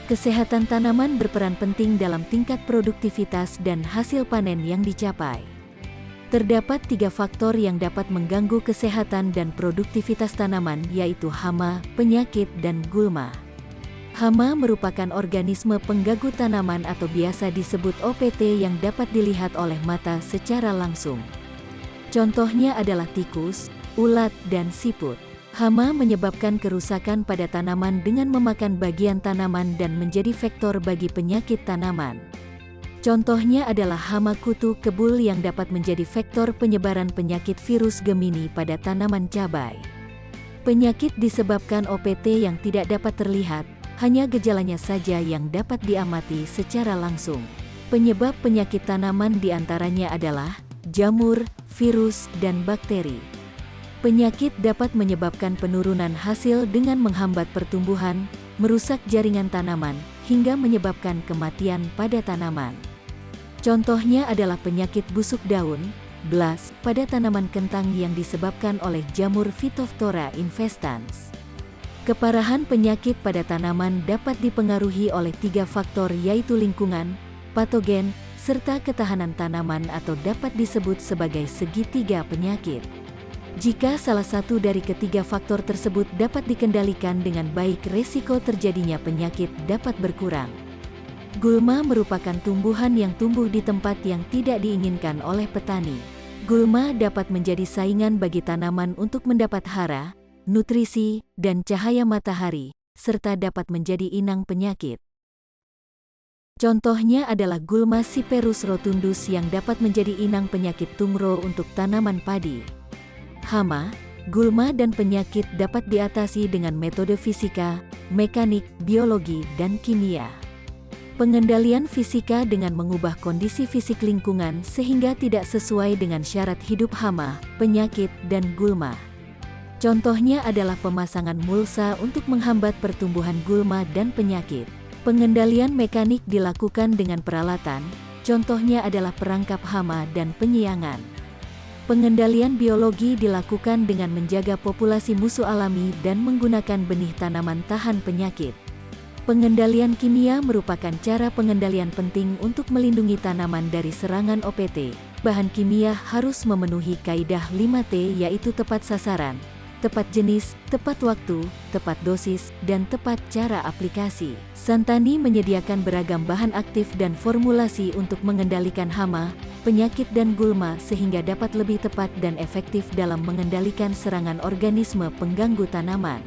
Kesehatan tanaman berperan penting dalam tingkat produktivitas dan hasil panen yang dicapai. Terdapat 3 faktor yang dapat mengganggu kesehatan dan produktivitas tanaman, yaitu hama, penyakit, dan gulma. Hama merupakan organisme pengganggu tanaman atau biasa disebut OPT yang dapat dilihat oleh mata secara langsung. Contohnya adalah tikus, ulat, dan siput. Hama menyebabkan kerusakan pada tanaman dengan memakan bagian tanaman dan menjadi vektor bagi penyakit tanaman. Contohnya adalah hama kutu kebul yang dapat menjadi vektor penyebaran penyakit virus Gemini pada tanaman cabai. Penyakit disebabkan OPT yang tidak dapat terlihat, hanya gejalanya saja yang dapat diamati secara langsung. Penyebab penyakit tanaman diantaranya adalah jamur, virus, dan bakteri. Penyakit dapat menyebabkan penurunan hasil dengan menghambat pertumbuhan, merusak jaringan tanaman, hingga menyebabkan kematian pada tanaman. Contohnya adalah penyakit busuk daun, blast, pada tanaman kentang yang disebabkan oleh jamur Phytophthora infestans. Keparahan penyakit pada tanaman dapat dipengaruhi oleh 3 faktor, yaitu lingkungan, patogen, serta ketahanan tanaman atau dapat disebut sebagai segitiga penyakit. Jika salah satu dari ketiga faktor tersebut dapat dikendalikan dengan baik, resiko terjadinya penyakit dapat berkurang. Gulma merupakan tumbuhan yang tumbuh di tempat yang tidak diinginkan oleh petani. Gulma dapat menjadi saingan bagi tanaman untuk mendapat hara, nutrisi, dan cahaya matahari, serta dapat menjadi inang penyakit. Contohnya adalah gulma Cyperus rotundus yang dapat menjadi inang penyakit tungro untuk tanaman padi. Hama, gulma, dan penyakit dapat diatasi dengan metode fisika, mekanik, biologi, dan kimia. Pengendalian fisika dengan mengubah kondisi fisik lingkungan sehingga tidak sesuai dengan syarat hidup hama, penyakit, dan gulma. Contohnya adalah pemasangan mulsa untuk menghambat pertumbuhan gulma dan penyakit. Pengendalian mekanik dilakukan dengan peralatan, contohnya adalah perangkap hama dan penyiangan. Pengendalian biologi dilakukan dengan menjaga populasi musuh alami dan menggunakan benih tanaman tahan penyakit. Pengendalian kimia merupakan cara pengendalian penting untuk melindungi tanaman dari serangan OPT. Bahan kimia harus memenuhi kaidah 5T, yaitu tepat sasaran, tepat jenis, tepat waktu, tepat dosis, dan tepat cara aplikasi. Santani menyediakan beragam bahan aktif dan formulasi untuk mengendalikan hama, penyakit, dan gulma sehingga dapat lebih tepat dan efektif dalam mengendalikan serangan organisme pengganggu tanaman.